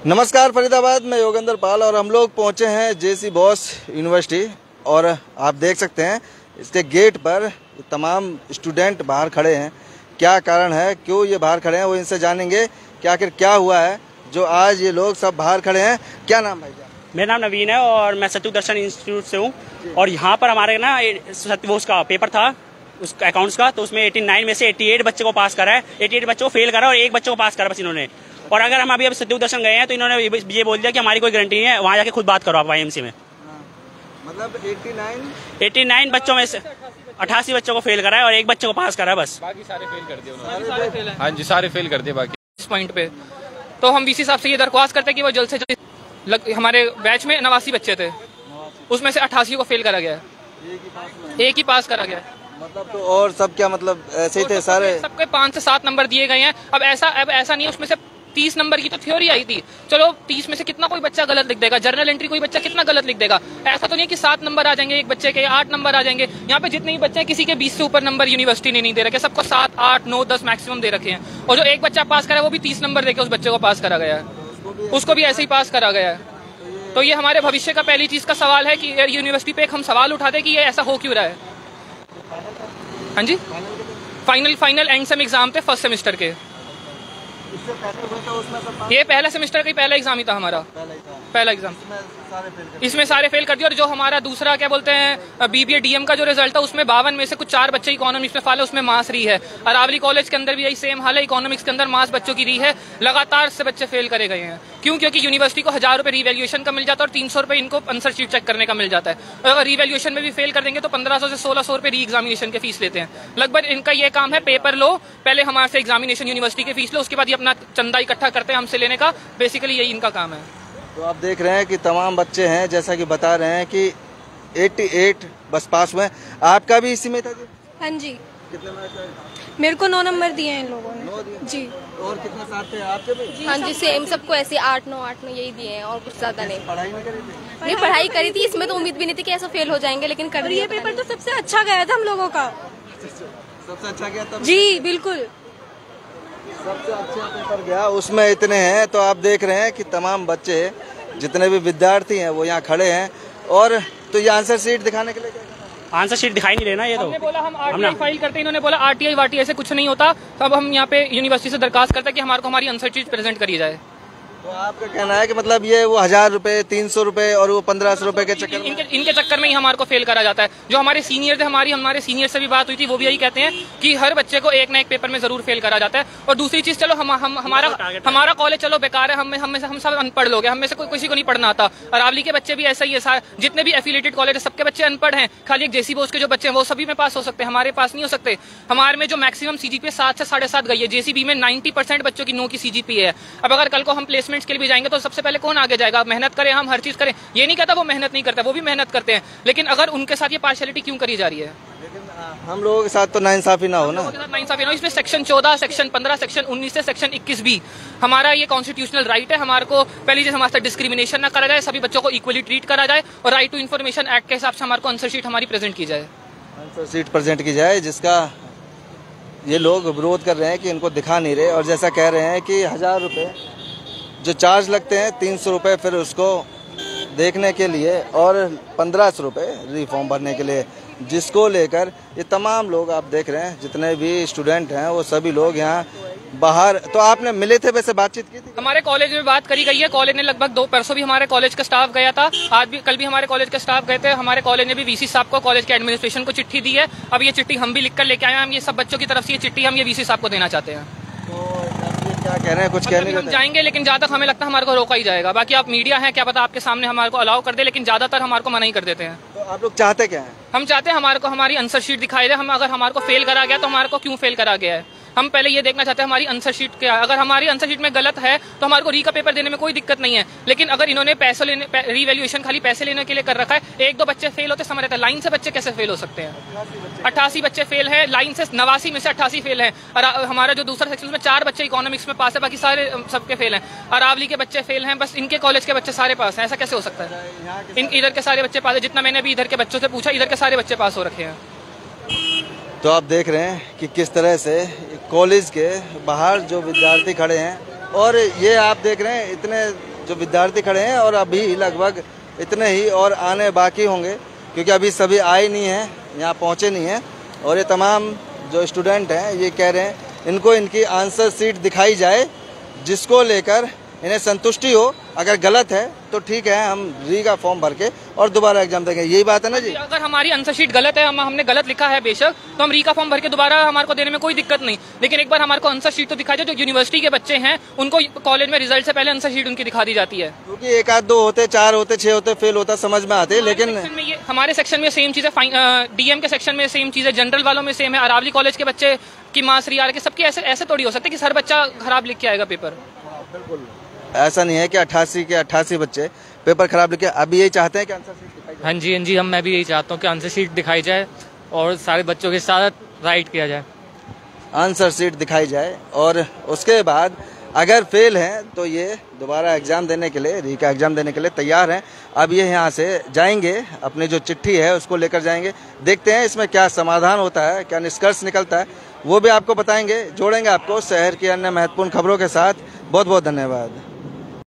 नमस्कार फरीदाबाद में योगेंद्र पाल और हम लोग पहुंचे हैं जेसी बॉस यूनिवर्सिटी और आप देख सकते हैं इसके गेट पर तमाम स्टूडेंट बाहर खड़े हैं। क्या कारण है, क्यों ये बाहर खड़े हैं, वो इनसे जानेंगे कि आखिर क्या हुआ है जो आज ये लोग सब बाहर खड़े हैं। क्या नाम भाई? मेरा नाम नवीन है और मैं सत्युग दर्शन इंस्टीट्यूट से हूँ। और यहाँ पर हमारे ना वो उसका पेपर था उसका अकाउंट्स का, तो उसमें 89 में से 88 बच्चे को पास करा है, 88 बच्चों को फेल करा और एक बच्चे को पास करा बस इन्होंने। और अगर हम अभी सत्युग दर्शन गए हैं तो इन्होंने ये बोल दिया कि हमारी कोई गारंटी नहीं है, वहाँ जाके खुद बात करो आप वाईएमसी में। मतलब 89 बच्चों में से 88 बच्चों को फेल करा है और एक बच्चे को पास करा है बस। बाकी सारे फेल कर दिए उन्होंने। हाँ जी, सारे फेल कर दिए बाकी। इस पॉइंट पे तो हम वीसी साहब से ये दरख्वास्त करते हैं कि वो जल्द से जल्द, हमारे बैच में 89 बच्चे थे, उसमें से 88 को फेल करा गया है, एक ही पास करा गया है। मतलब तो और सब क्या मतलब ऐसे ही थे सारे? सबके 5 से 7 नंबर दिए गए हैं। अब ऐसा नहीं है, उसमें से 30 नंबर की तो थ्योरी आई थी, चलो 30 में से कितना कोई बच्चा गलत लिख देगा, जर्नल एंट्री कोई बच्चा कितना गलत लिख देगा। ऐसा तो नहीं कि 7 नंबर आ जाएंगे एक बच्चे के, 8 नंबर आ जाएंगे। यहाँ पे जितने भी बच्चे हैं किसी के 20 से ऊपर नंबर यूनिवर्सिटी ने नहीं दे रखे, सबको 7, 8, 9, 10 मैक्सिमम दे रखे हैं। और जो एक बच्चा पास करा है वो भी 30 नंबर देके उस बच्चे को पास करा गया है, उसको भी ऐसे ही पास करा गया है। तो ये हमारे भविष्य का पहली चीज का सवाल है कि यूनिवर्सिटी पे एक हम सवाल उठाते कि ये ऐसा हो क्यों रहा है। हाँ जी, फाइनल एंड सेम एग्जाम थे फर्स्ट सेमेस्टर के। ये पहला सेमेस्टर का ही पहला एग्जाम ही था हमारा, पहला एग्जाम। इसमें सारे फेल कर दिए। और जो हमारा दूसरा क्या बोलते हैं बीबीए डीएम का जो रिजल्ट था उसमें 52 में से कुछ 4 बच्चे इकोनॉमिक्स में फाल है, उसमें मास रही है। अरावली कॉलेज के अंदर भी यही सेम हाल है, इकोनॉमिक्स के अंदर मास बच्चों की रही है। लगातार से बच्चे फेल करे गए हैं। क्यों? क्योंकि यूनिवर्सिटी को 1000 रुपए रिवैल्यूएशन का मिल जाता है और 300 रुपए इनको आंसर शीट चेक करने का मिल जाता है। और अगर रिवैल्यूएशन में भी फेल कर देंगे तो 1500 से 1600 रुपए री एग्जामिनेशन के फीस लेते हैं। लगभग इनका ये काम है, पेपर लो, पहले हमारे से एग्जामिनेशन यूनिवर्सिटी के फीस लो, उसके बाद ये अपना चंदा इकट्ठा करते हैं हमसे लेने का। बेसिकली यही इनका काम है। तो आप देख रहे हैं कि तमाम बच्चे हैं, जैसा कि बता रहे हैं कि 88 बस पास हुए। आपका भी इसी में था जी? हाँ जी। कितने मार्क्स? मेरे को 9 नंबर दिए हैं इन लोगों ने। 9 दिए जी। और कितने साथ थे आपके भी? हाँ जी, सेम सबको ऐसे 8-9 यही दिए हैं और कुछ ज्यादा नहीं। पढ़ाई नहीं करी थी? नहीं, पढ़ाई करी थी, इसमें तो उम्मीद भी नहीं थी कि ऐसा फेल हो जाएंगे, लेकिन कर दिया। ये पेपर तो सबसे अच्छा गया था हम लोगों का। सबसे अच्छा गया था जी बिल्कुल, सबसे अच्छा पेपर गया, उसमें इतने हैं। तो आप देख रहे हैं कि तमाम बच्चे जितने भी विद्यार्थी हैं वो यहाँ खड़े हैं। और तो ये आंसर शीट दिखाने के लिए आंसर शीट दिखाई नहीं देना। ये तो हमने बोला हम आरटीआई फाइल करते हैं, इन्होंने बोला आरटीआई वाटीआई से कुछ नहीं होता। तो अब हम यहाँ पे यूनिवर्सिटी से दरखास्त करते हैं कि हमारे को हमारी आंसर शीट प्रेजेंट करी जाए। तो आपका कहना है कि मतलब ये वो 1000 रुपए, 300 रुपए और वो 1500 रुपए के चक्कर में इनके चक्कर में ही हमारे को फेल करा जाता है। जो हमारे सीनियर थे, हमारे सीनियर से भी बात हुई थी, वो भी यही कहते हैं कि हर बच्चे को एक ना एक पेपर में जरूर फेल करा जाता है। और दूसरी चीज, चलो हमारा कॉलेज चलो बेकार है, हम सब अनपढ़ लोग हैं, हम में से किसी को नहीं पढ़ना आता। अरावली के बच्चे भी ऐसा ही है, जितने भी एफिलिएटेड कॉलेज है सबके बच्चे अनपढ़ हैं। खाली एक जेसी बोस के जो बच्चे हैं वो सभी में पास हो सकते हैं, हमारे पास नहीं हो सकते। हमारे में जो मैक्सिमम सीजीपीए 7 से 7.5 गई है, जेसीबी में 90% बच्चों की 9 की सीजीपीए है। अब अगर कल को हम प्लेसमेंट्स के लिए भी जाएंगे तो सबसे पहले कौन आगे जाएगा? मेहनत करें, हम हर चीज करें, ये नहीं कहता वो मेहनत नहीं करता, वो भी मेहनत करते हैं। लेकिन अगर उनके साथ ये पार्शियलिटी क्यों करी जा रही है? हम लोगों के साथ तो नाइंसाफी ना हो ना। नाइंसाफी ना हो। इसमें सेक्शन 14, सेक्शन 15, सेक्शन 19 से सेक्शन 21 भी हमारा ये कॉन्स्टिट्यूशनल राइट है। हमारे को पहली चीज, हमारे साथ डिस्क्रिमिनेशन ना करा जाए, सभी बच्चों को इक्वली ट्रीट करा जाए और राइट टू इन्फॉर्मेशन एक्ट के हिसाब से हमारे को आंसर शीट हमारी प्रेजेंट की जाए। आंसर शीट प्रेजेंट की जाए, जिसका ये लोग विरोध कर रहे हैं कि इनको दिखा नहीं रहे। और जैसा कह रहे हैं कि 1000 रुपए जो चार्ज लगते हैं, 300 रुपए फिर उसको देखने के लिए और 1500 रुपए रिफॉर्म भरने के लिए, जिसको लेकर ये तमाम लोग आप देख रहे हैं, जितने भी स्टूडेंट हैं वो सभी लोग यहाँ बाहर। तो आपने मिले थे, वैसे बातचीत की थी? हमारे कॉलेज में बात करी गई है। कॉलेज ने लगभग 2 परसों भी हमारे कॉलेज का स्टाफ गया था, आज भी कल भी हमारे कॉलेज का स्टाफ गए थे। हमारे कॉलेज ने भी वीसी साहब को, कॉलेज के एडमिनिस्ट्रेशन को चिट्ठी दी है। अब ये चिट्ठी हम भी लिख कर लेके आए हैं। हम ये सब बच्चों की तरफ से ये चिट्ठी हम ये वीसी साहब को देना चाहते हैं। क्या कह रहे हैं? कुछ कहने हम जाएंगे, लेकिन ज्यादातर हमें लगता है हमारे को रोका ही जाएगा। बाकी आप मीडिया है, क्या पता आपके सामने हमारे को अलाउ कर दे, लेकिन ज्यादातर हमारे को मना ही कर देते हैं। तो आप लोग चाहते क्या हैं? हम चाहते हैं हमारे को हमारी आंसर शीट दिखाई दे। हम अगर हमारे को फेल करा गया तो हमारे को क्यों फेल करा गया है, हम पहले ये देखना चाहते हैं हमारी आंसर शीट क्या है। अगर हमारी आंसर शीट में गलत है तो हमारे को री का पेपर देने में कोई दिक्कत नहीं है। लेकिन अगर इन्होंने पैसे लेने, रिवैल्यूएशन खाली पैसे लेने के लिए कर रखा है, 1-2 बच्चे फेल होते समझ रहता है, लाइन से बच्चे कैसे फेल हो सकते हैं? 88 बच्चे फेल है, लाइन से 89 में से 88 फेल है। और हमारा जो दूसरा सेक्शन में 4 बच्चे इकोनॉमिक्स में पास है, बाकी सारे सबके फेल हैं। अरावली के बच्चे फेल हैं, बस इनके कॉलेज के बच्चे सारे पास हैं। ऐसा कैसे हो सकता है? इधर के सारे बच्चे पास है, जितना मैंने अभी इधर के बच्चों से पूछा, इधर के सारे बच्चे पास हो रखे हैं। तो आप देख रहे हैं कि किस तरह से कॉलेज के बाहर जो विद्यार्थी खड़े हैं और ये आप देख रहे हैं इतने जो विद्यार्थी खड़े हैं और अभी लगभग इतने ही और आने बाकी होंगे, क्योंकि अभी सभी आए नहीं हैं, यहाँ पहुँचे नहीं हैं। और ये तमाम जो स्टूडेंट हैं ये कह रहे हैं इनको इनकी आंसर शीट दिखाई जाए, जिसको लेकर इन्हें संतुष्टि हो। अगर गलत है तो ठीक है, हम री का फॉर्म भर के और दोबारा एग्जाम देंगे। यही बात है ना जी? अगर हमारी आंसर शीट गलत है, हमने गलत लिखा है बेशक, तो हम री का फॉर्म भर के दोबारा हमारे को देने में कोई दिक्कत नहीं, लेकिन एक बार हमारे को आंसर शीट तो दिखाई जाए। जो यूनिवर्सिटी के बच्चे हैं उनको कॉलेज में रिजल्ट से पहले आंसर शीट उनकी दिखा दी जाती है, क्योंकि 1 आध 2 होते, 4 होते, 6 होते, फेल होता, समझ में आते। लेकिन हमारे सेक्शन में सेम चीज है, डीएम के सेक्शन में सेम चीज है, जनरल वालों में सेम है, अरावली कॉलेज के बच्चे की मार्क्स री आर के सबके ऐसे थोड़ी हो सकते कि हर बच्चा खराब लिख के आएगा पेपर। ऐसा नहीं है कि 88 के 88 बच्चे पेपर खराब लिखे। अभी यही चाहते हैं कि आंसर शीट दिखाई जाए। हाँ जी, मैं भी यही चाहता हूँ कि आंसर शीट दिखाई जाए और सारे बच्चों के साथ राइट किया जाए। आंसर शीट दिखाई जाए और उसके बाद अगर फेल हैं तो ये दोबारा एग्जाम देने के लिए, री का एग्जाम देने के लिए तैयार हैं। अब ये यहाँ से जाएंगे, अपनी जो चिट्ठी है उसको लेकर जाएंगे। देखते हैं इसमें क्या समाधान होता है, क्या निष्कर्ष निकलता है, वो भी आपको बताएंगे। जोड़ेंगे आपको शहर की अन्य महत्वपूर्ण खबरों के साथ। बहुत बहुत धन्यवाद।